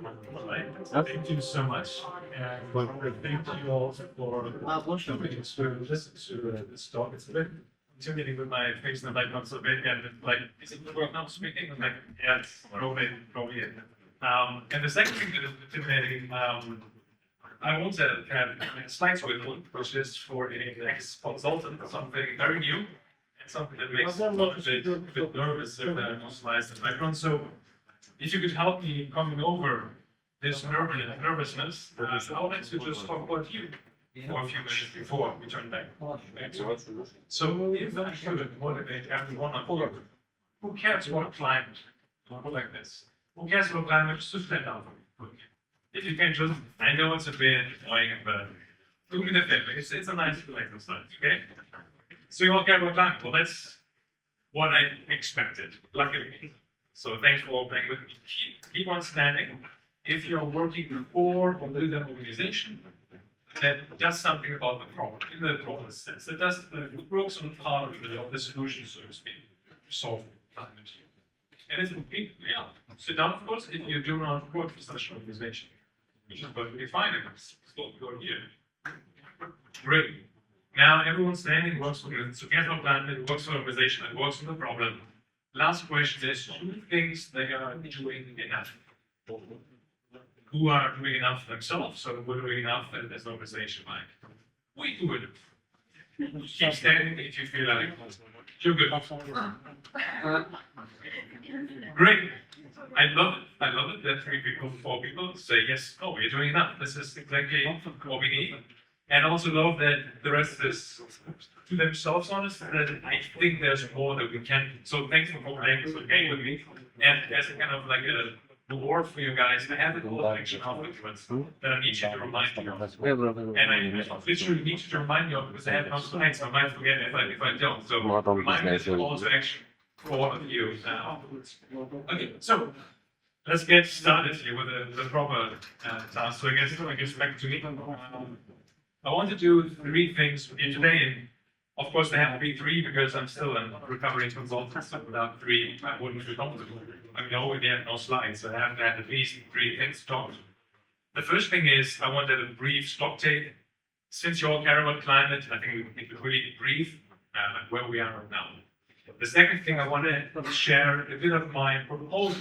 Thank you so much. And thank you all for coming to listen to this talk. It's a bit intimidating with my face and the light not so big. And like, is it work now speaking? I'm like, yeah, it's probably it. And the second thing that is intimidating, I want to have slides with one, which is for a next consultant, something very new and something that makes me a bit nervous if there are no slides in the background. So if you could help me coming over this nervousness, I would like to just talk about you for a few minutes before we turn back. So if I could motivate everyone of you, who cares about climate? Or like this. Who cares about climate? Just to stand out for me. If you can just, I know it's a bit annoying, but do me the favor. It's a nice exercise, okay? So you all care about climate. Well, that's what I expected, luckily. So thanks for all playing with me. Keep on standing. If you're working for or with an organization that does something about the problem, in the problem sense, that does works on part of the solution, so to speak, to solve climate. And it's yeah. Sit down, of course, if you do not work for such an organization, which is perfectly fine. It's still good here. Great. Now everyone standing works for the together climate, works for an organization that works on the problem. Last question is, who thinks they are doing enough? Who are doing enough themselves, so we're doing enough as an organization, like we do it. Keep standing if you feel like you're good. Great. I love it that 3 people, 4 people say yes, oh, we're doing enough. This is exactly what we need. And also love that the rest is to themselves honest, that I think there's more that we can. So thanks for playing this game with me. And as a kind of like a reward for you guys, I have a little action afterwards that I need you to remind me of. And I literally need you to remind me of because I have no slides, so I might forget if I don't. So remind me to call to action for all of you afterwards. Okay, so let's get started here with the proper task. So I guess back to me. I want to do 3 things with you today, and of course they have to be 3 because I'm still a recovering consultant, so without 3 I wouldn't feel comfortable. I know we have no slides, so I have to have at least 3 things to talk to. The first thing is I wanted a brief stock take. Since you all care about climate, I think we could really brief where we are right now. The second thing I want to share a bit of my proposal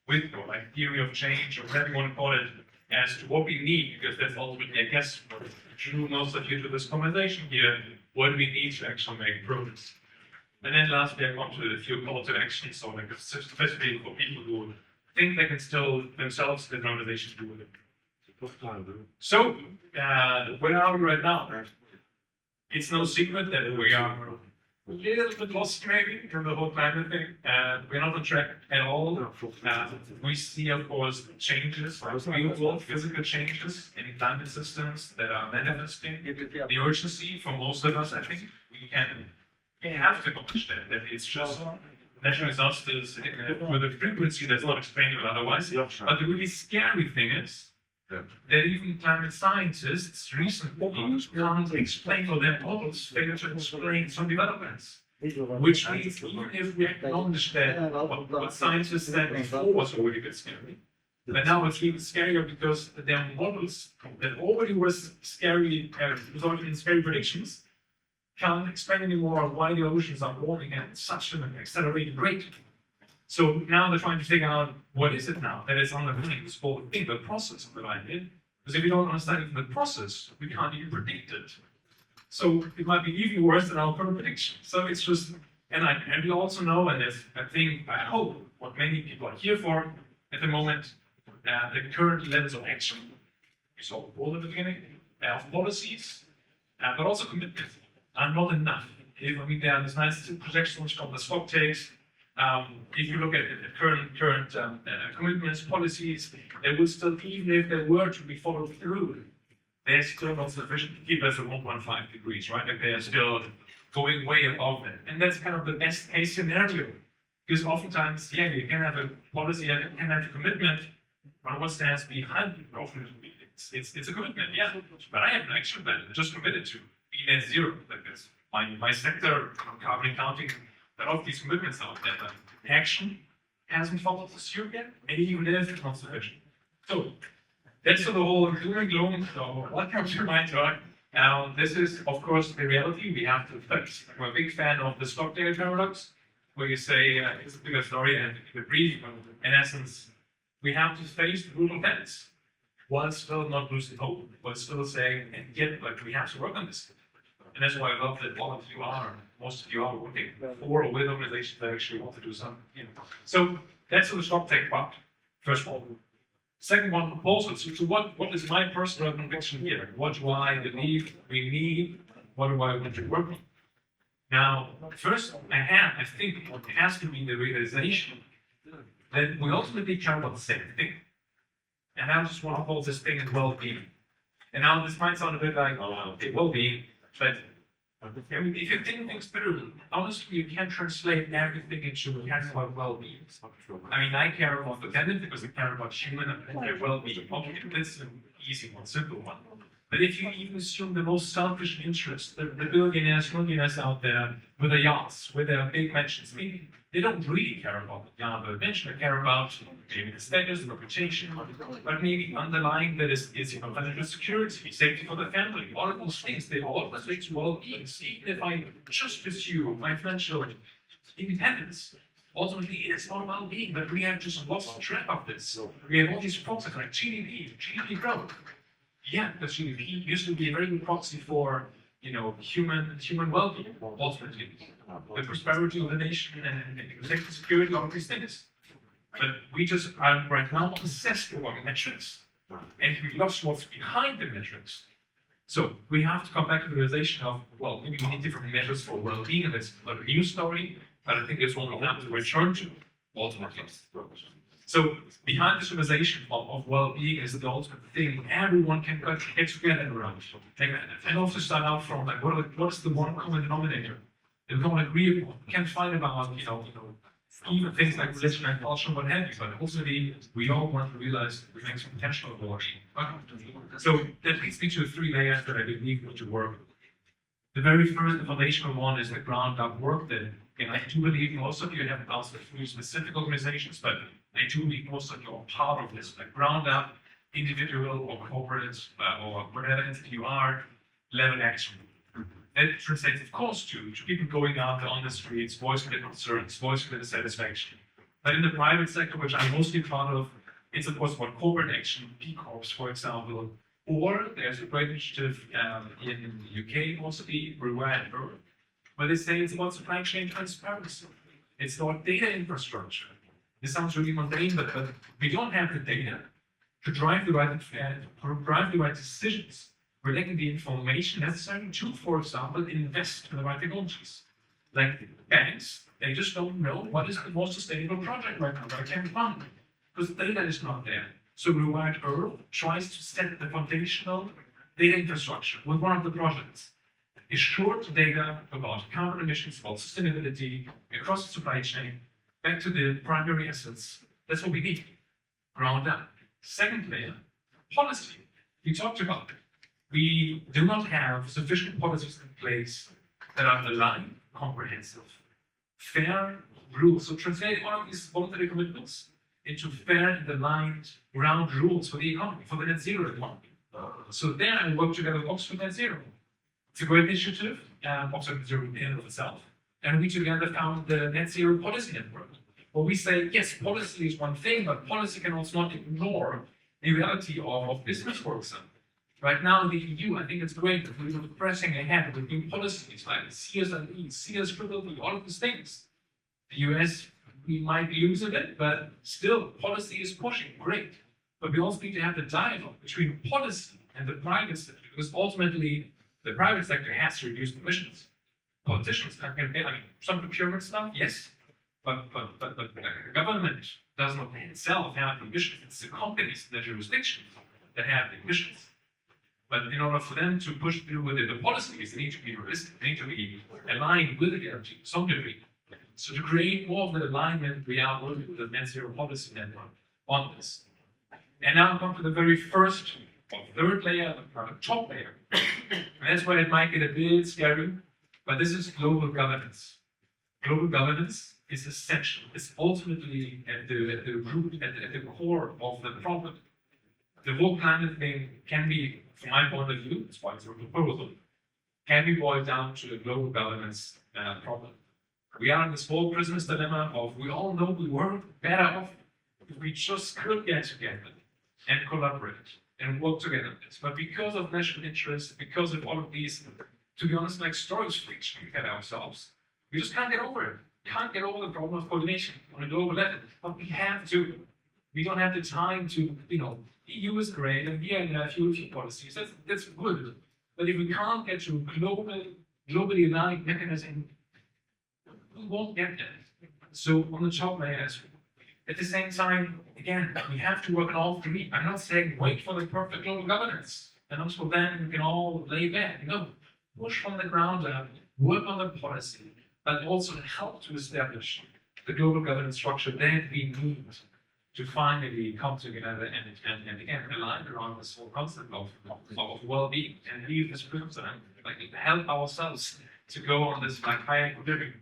with you, like theory of change, or whatever you want to call it, as to what we need, because that's ultimately, I guess, what drew most of you to this conversation here. What do we need to actually make progress? And then lastly, I come to a few call to action, so like especially for people who think they can still themselves, the organization, do with it. So, where are we right now? It's no secret that we are a little bit lost maybe from the whole climate thing. We're not on track at all. We see, of course, changes, real world physical changes in climate systems that are manifesting the urgency for most of us. I think we have to acknowledge that it's just natural disasters with a frequency that's not explainable otherwise. But the really scary thing is that even climate scientists recently can't explain, or their models fail to explain some developments. Which means even if we acknowledge that what scientists said before was already a bit scary, but now it's even scarier because their models that already was scary, resulted in scary predictions, can't explain anymore why the oceans are warming at such an accelerated rate. So now they're trying to figure out what is it now that is underlying this whole thing, the process underlying it. Because if we don't understand even the process, we can't even predict it. So it might be even worse than our current prediction. So it's just, and we also know, and there's a thing, I hope, what many people are here for at the moment, the current levels of action. We saw all at the beginning, of policies, but also commitment are not enough. I mean, there are these nice projections from the stock takes. If you look at current commitments, policies, they will still, even if they were to be followed through, they're still not sufficient to keep us at 1.5 degrees, right? Like they are still going way above that. And that's kind of the best case scenario. Because oftentimes, yeah, you can have a policy and you can have a commitment, but what stands behind it? Often it's a commitment, yeah. But I have an action plan, just committed to be net zero, like this. My sector, carbon accounting, there are these commitments out there, but action hasn't followed the suit yet, maybe even if it's not sufficient. So that's the whole doom and gloom. So welcome to my talk. Now, this is, of course, the reality we have to face. I'm a big fan of the Stockdale paradox, where you say, it's a bigger story and the brief, in essence, we have to face the brutal facts while still not losing hope, while still saying, and yet, like, we have to work on this. And that's why I love that all of you are, most of you are working for or with organizations that actually want to do something. So that's the Stocktake part, first of all. Second one, proposals. So what is my personal conviction here? What do I believe we need? What do I want to work on? Now, first, I think it has to be the realization that we ultimately care about the same thing. And I just want to call this thing as well-being. And now this might sound a bit like, okay, well-being, but if you think things through, honestly, you can't translate everything into caring about well-being. I mean, I care about the tenant because I care about human and their well-being. Okay, that's an easy one, simple one. But if you even assume the most selfish interest, the billionaires, millionaires out there with their yachts, with their big mansions, maybe they don't really care about the yacht or the mansion. They care about maybe the status, the reputation, but maybe underlying that is financial security, safety for the family, all of those things. They all relate to well-being. Even if I just pursue my financial independence, ultimately it is not well-being. But we have just lost track of this. We have all these proxies like GDP growth. Yeah, because GDP used to be a very good proxy for human well-being, ultimately. The prosperity of the nation and safety security of these things. But we just are right now obsessed with metrics. And we lost what's behind the metrics. So we have to come back to the realization of, well, maybe we need different measures for well-being, and that's a new story, but I think it's one we have to return to, ultimately. So behind this realization of well-being is the ultimate thing everyone can get together around. And also start out from like what is the one common denominator that we don't agree upon. We can't find about even things like religion and culture, what have you, but ultimately we all want to realize we make some potential of well-being. So that leads me to the three layers that I believe need to work. The very first, the foundational one, is the ground-up work that, and I do believe most of you have asked through specific organizations, but I do believe most of you are part of this, like ground-up, individual or corporate or whatever entity you are, level action. That translates, of course, to people going out on the streets, voicing their concerns, voicing their dissatisfaction. But in the private sector, which I'm mostly part of, it's of course about corporate action, P Corps, for example. Or there's a great initiative in the UK, mostly Rwanda, where they say it's about supply chain transparency. It's about data infrastructure. This sounds really mundane, but we don't have the data to drive the right decisions. We're lacking the information necessary to, for example, invest in the right technologies. Like banks, they just don't know what is the most sustainable project right now that I can fund, because the data is not there. So Reward Earth tries to set the foundational data infrastructure with one of the projects. Is short data about carbon emissions, about sustainability across the supply chain, back to the primary assets. That's what we need. Ground up. Second layer, policy. We talked about it. We do not have sufficient policies in place that are aligned, comprehensive, fair rules. So translate all of these voluntary commitments into fair and aligned ground rules for the economy, for the net zero economy. So there I work together with Oxford Net Zero. It's a great initiative, Oxford Net Zero in and of itself. And we together found the Net Zero Policy Network, where we say, yes, policy is one thing, but policy can also not ignore the reality of business, for example. Right now in the EU, I think it's great that we're pressing ahead with new policies like CSRD, CSRD, all of these things. The US, we might lose a bit, but still, policy is pushing, great. But we also need to have the dialogue between policy and the private sector, because ultimately, the private sector has to reduce emissions. Politicians can pay, some procurement stuff, yes, but the government does not itself have the emissions. It's the companies, the jurisdictions that have the emissions. But in order for them to push through with the policies, they need to be realistic, they need to be aligned with the reality to some degree. So to create more of the alignment, we are working with the Net Zero Policy Network on this. And now I come to the very first or third layer, the top layer. And that's where it might get a bit scary, but this is global governance. Global governance is essential. It's ultimately at the root, at the core of the problem. the whole climate thing can be, from my point of view, that's why it's a proposal, can be boiled down to a global governance problem. We are in this whole Christmas dilemma of we all know we were better off if we just could get together and collaborate and work together on this. But because of national interest, because of all of these, to be honest, like storage fiction we get ourselves, we just can't get over it. Can't get over the problem of coordination on a global level. But we have to. We don't have the time to, EU is great and we have fuel policies. That's good. But if we can't get to globally aligned mechanism, we won't get there. So on the top layers, at the same time, again, we have to work on all three. I'm not saying wait for the perfect global governance, and until then we can all lay back. No, push from the ground up, work on the policy, but also help to establish the global governance structure that we need to finally come together and again align around this whole concept of well-being and leave this principle and like help ourselves to go on this like higher living,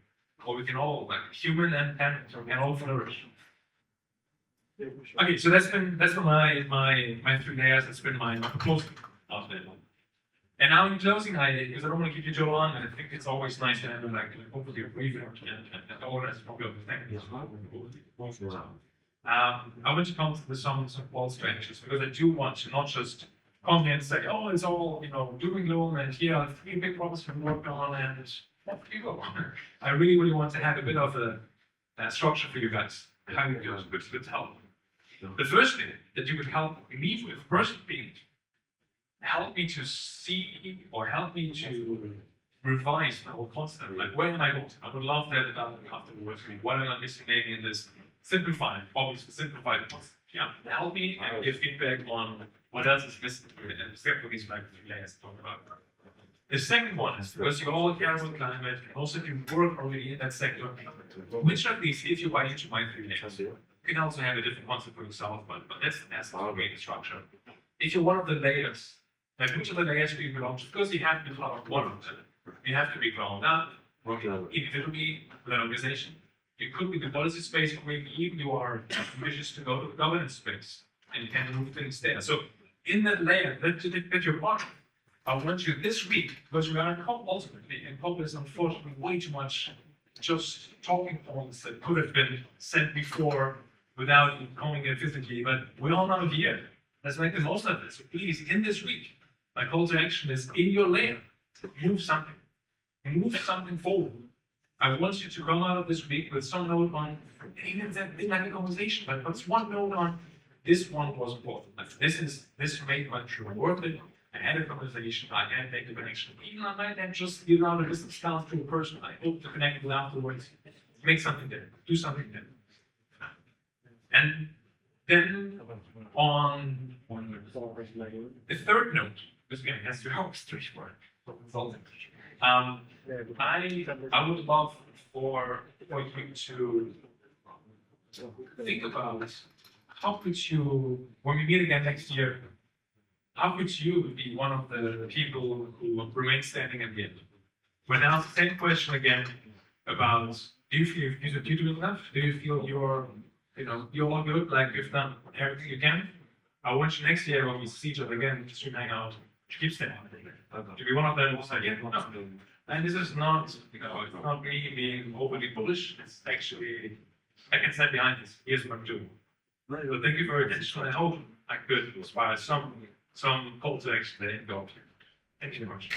where we can all like human and can all flourish. Okay, so that's been my three layers. That's been my proposal of it. And now in closing, because I don't want to keep you too long, and I think it's always nice to have like hopefully a brief and all that's probably the thing. I want to come with some calls to actions because I do want to not just come here and say, oh, it's all doom and gloom, and here are three big problems to work on, and off you go. I really want to have a bit of a structure for you guys. How you do it with help. The first thing that you would help me with, personally, help me to see or help me to revise the whole concept. Like, where am I going? I would love that afterwards. What am I missing maybe in this? Simplify, obviously simplify the concept. Yeah, help me and give feedback on what else is missing and except for these like three layers to talk about. The second one is because you all care about climate, and also if you work already in that sector, which of these, if you buy into my three layers, you can also have a different concept for yourself, but that's the main structure. If you're one of the layers, like which of the layers do you belong to? Because you have to be part of one of them. You have to be ground up, individually, with an organization. It could be the policy space, or maybe even you are ambitious to go to the governance space, and you can move things there. So in that layer that you're part of, I want you this week, because we are in COP ultimately, and COP is unfortunately way too much just talking points that could have been said before without coming in physically, but we're all now here. Let's make the most of this. So please, in this week, my call to action is in your layer, move something forward. I want you to come out of this week with some note on, even if that like a conversation, but what's one note on this one was important. Like this made my trip worth it. I had a conversation, I can make the connection. Even I might have just give out a business card to a person I hope to connect with afterwards. Make something there, do something there. And then on the third note, this again has to help straightforward for consulting. I would love for you to think about how could you, when we meet again next year, how could you be one of the people who remain standing at the end? When I ask the same question again about, do you feel you're doing enough? Do you feel you're all good, like you've done everything you can? I want you next year when we see each other again, just to hang out, to keep standing. To be one of them who say, yeah, no. And this is not, it's not me being overly bullish. It's actually, I can stand behind this. Here's what I'm doing. So thank you for your attention. I hope I could inspire some call to action that didn't go up here. Thank you very much.